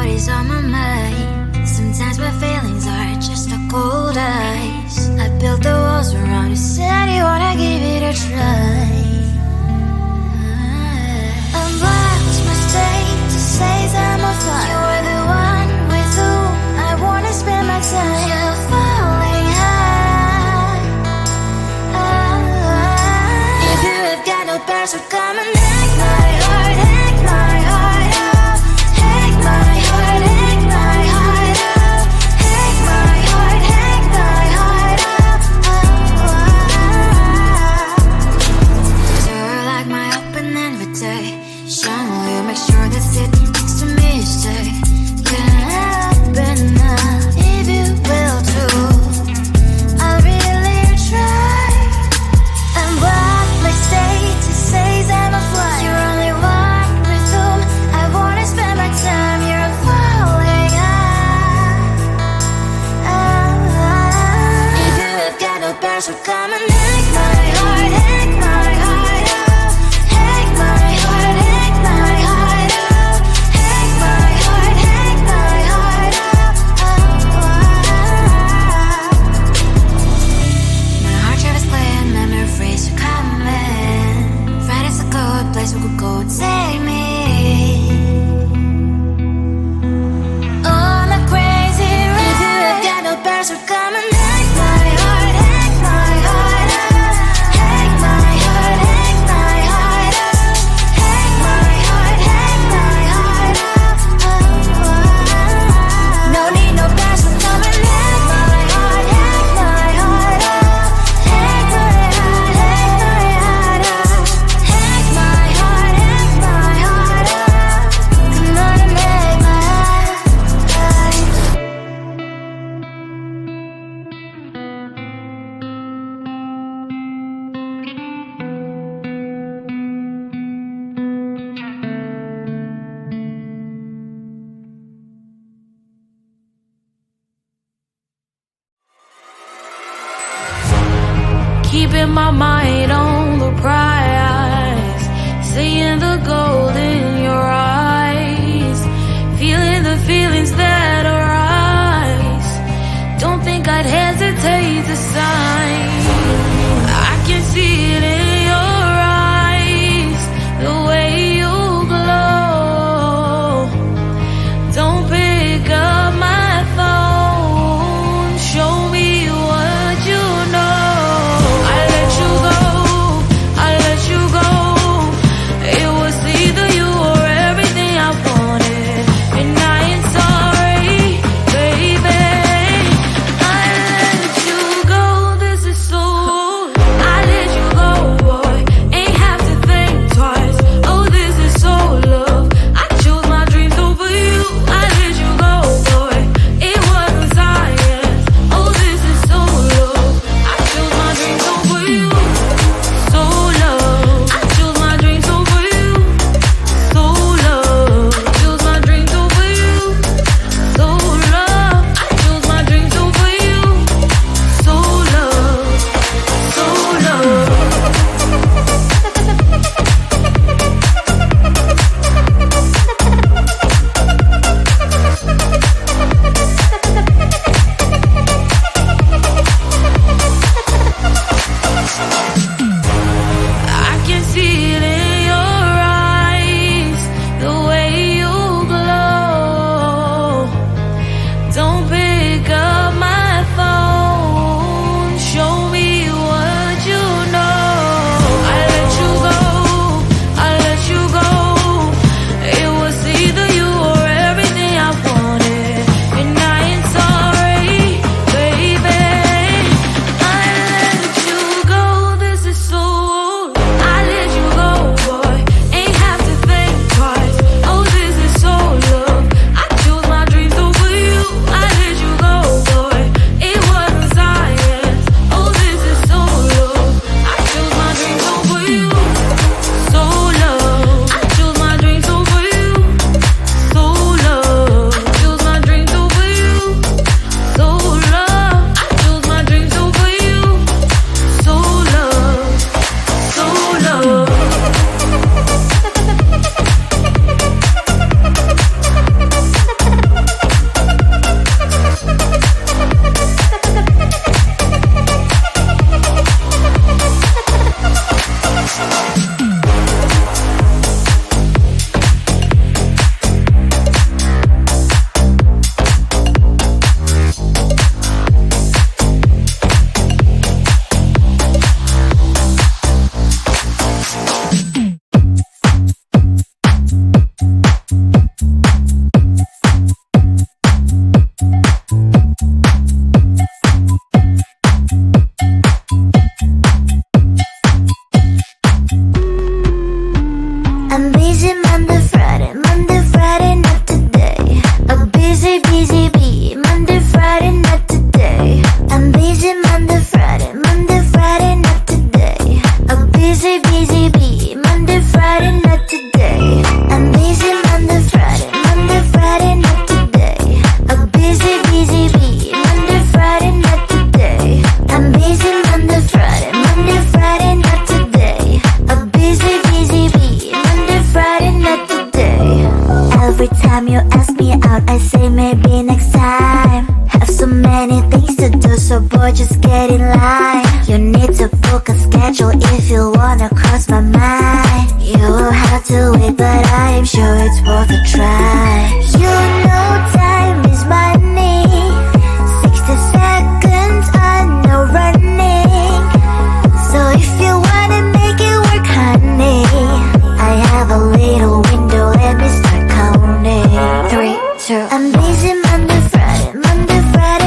what is on my mind. Sometimes my feelings are just a cold ice. I built the walls around you, said you wanna give it a try. I'm lost my state to say I'm a fly. You are the one with whom I wanna spend my time. You're falling high. If you have got no powers, so come and hack my heart, hack my heart out. Hack my heart, hack my heart out. Hack my heart, hack my heart out. You're like my open invitation. Will you make sure that sitting next to me is safe? Can happen now, if you will too. I'll really try. And what my state to say I'm a fly. You're only one with whom I wanna spend my time. You're falling high. If you have got no powers, so come and hack my heart, hack my heart out. Hack my heart, hack my heart out. Hack my heart, hack my heart out. My heart travels playing memories are coming. Friday's a good place we could go, take me on a crazy ride. If you have got no powers, so come and hack my heart, hack my heart out. Hack my heart, hack my heart out. Hack my heart, hack my heart out. No need no powers, so come and hack my heart, hack my heart out. Hack my heart, hack my heart out. Hack my heart, hack my heart out. Come on and make my heart. Keeping my mind on the prize, seeing the gold in your eyes, feeling the feelings that arise. Don't think I'd hesitate to sign. I can see it in your eyes, the way you glow. Don't pick up my phone, show me what you know. I let you go, I let time you ask me out, I say maybe next time. Have so many things to do, so boy, just get in line. You need to book a schedule if you wanna cross my mind. You will have to wait, but I am sure it's worth a try. You know time is money. 60 seconds on no running. So if you wanna make it work, honey, I have a little window, let me start counting. 3, 2, I'm busy Monday, Friday,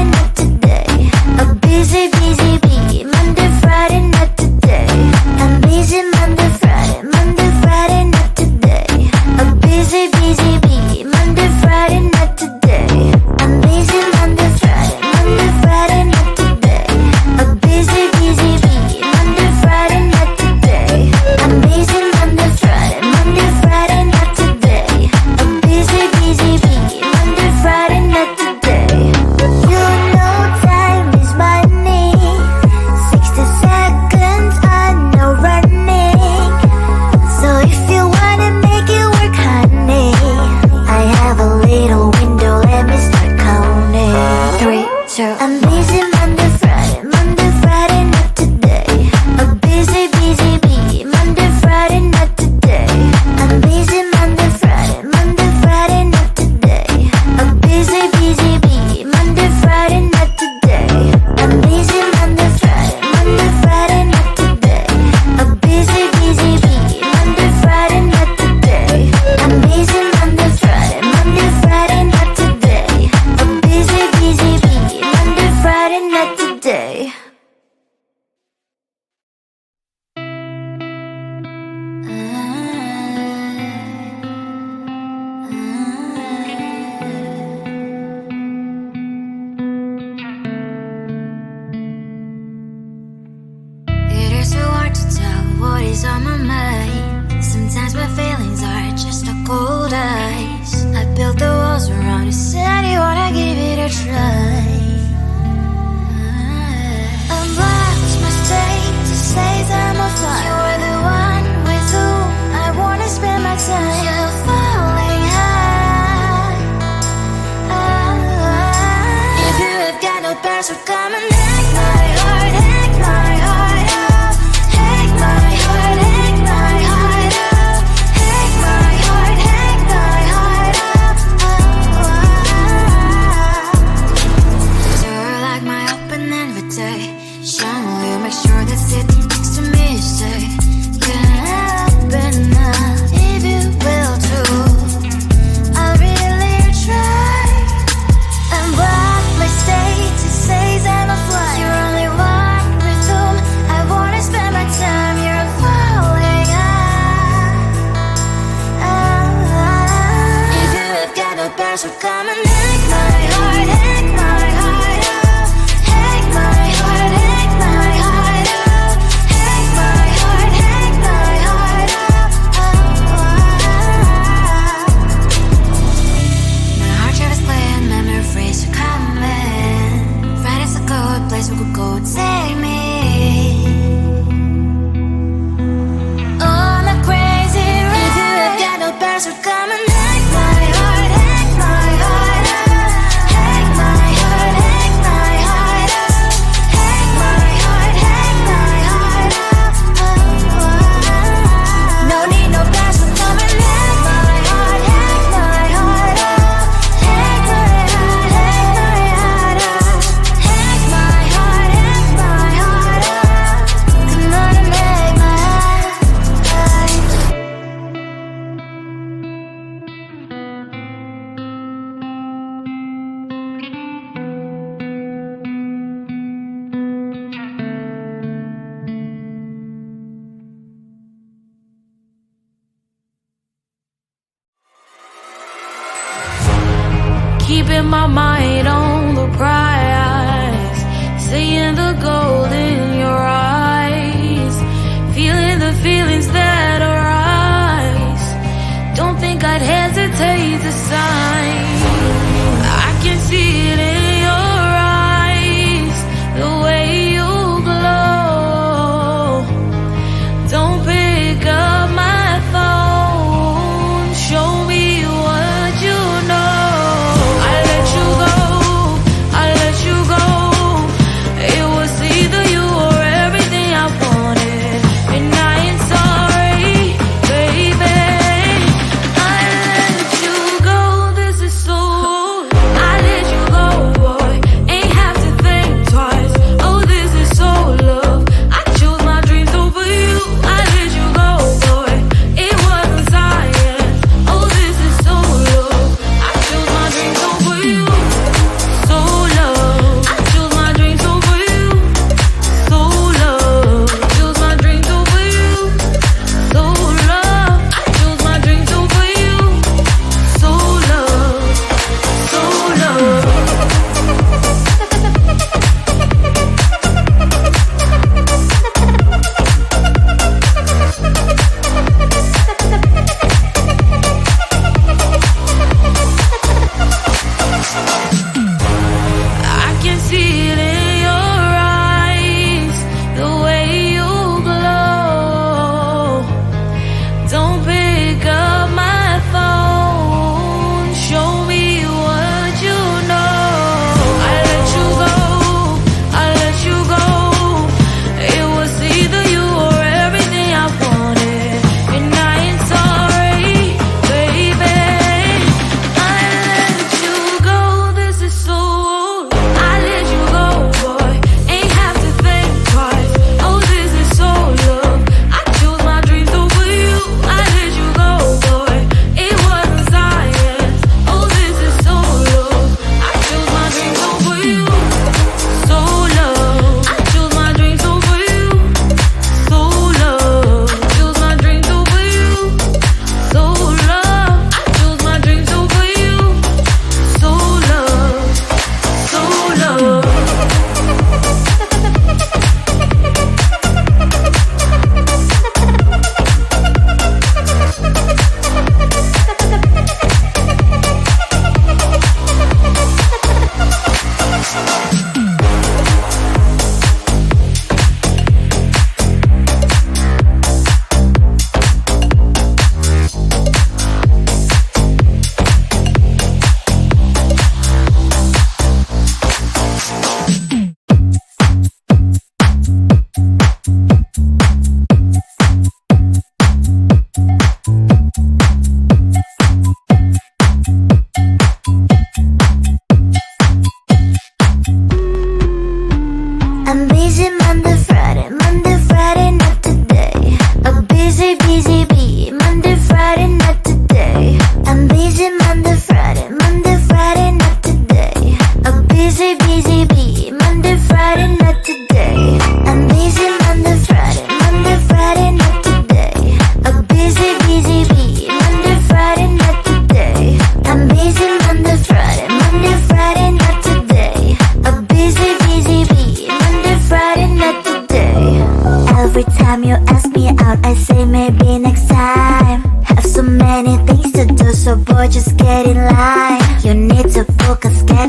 not today. I'm busy, Monday, Friday, not today. I'm busy Monday, Friday, not today. I'm busy, Monday, Friday, not today. I'm busy Monday, Friday, not today. I'm busy, Monday, Friday, not today. I'm busy Monday, Friday, not today. I'm busy, Monday, Friday, not today. You know time is money. 60 seconds on no running. So if you wanna make it work, honey, I have a little window, let me start counting. 3, 2, I'm busy Monday, Friday, not today. I'm busy, Monday, Friday, not today. I'm busy Monday, Friday, not today. I'm busy, Monday, Friday, not today. I'm busy Monday, Friday, not today. I'm busy, Monday, Friday, not today. I'm busy Monday, Friday, not today. I'm busy, Monday, Friday, not today. It is so hard to tell what is on my mind. Sometimes my feelings are just a cold ice. I built the walls around you, said you wanna give it a try. I've lost my state to say that I'm fine. You are the one with whom I wanna spend my time. You're falling high. If you have got no past, so come and hack my heart, hack my heart up. Hack my heart, hack my heart up. Hack my heart, hack my heart up. You're like my open invitation. Will you make sure that sitting next to me is safe? Can I open up if you will too? I'll really try. And what my state says I'm a fly. You're only one with whom I wanna spend my time. You're falling high. If you have got no past, so come and hack my heart, hack my heart up. Hack my heart, hack my heart up. Hack my heart, hack my heart up. My heart drive is clear, memories are coming. Friday's a good place we could go and take me. On a crazy ride. If you have got no past, so come and hack my heart, hack my heart up. Hack my heart, hack my heart up. Hack my heart, hack my heart up. No need no past, so come and hack my heart, hack my heart up. Hack my heart, hack my heart up. Hack my heart, hack my heart up. Come on and make my heart. Keeping my mind on the prize, seeing the gold in your eyes, feeling the feelings that arise. Don't think I'd hesitate to sign. I can see it in your eyes, the way you glow. Don't pick up my phone, show me what you know.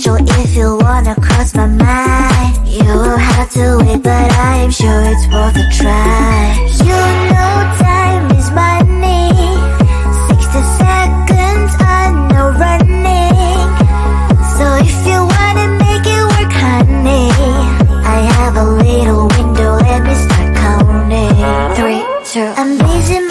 schedule if you wanna cross my mind. You will have to wait, but I'm sure it's worth a try. You know time is money. 60 seconds on no running. So if you wanna make it work, honey, I have a little window, let me start counting. 3, 2, I'm busy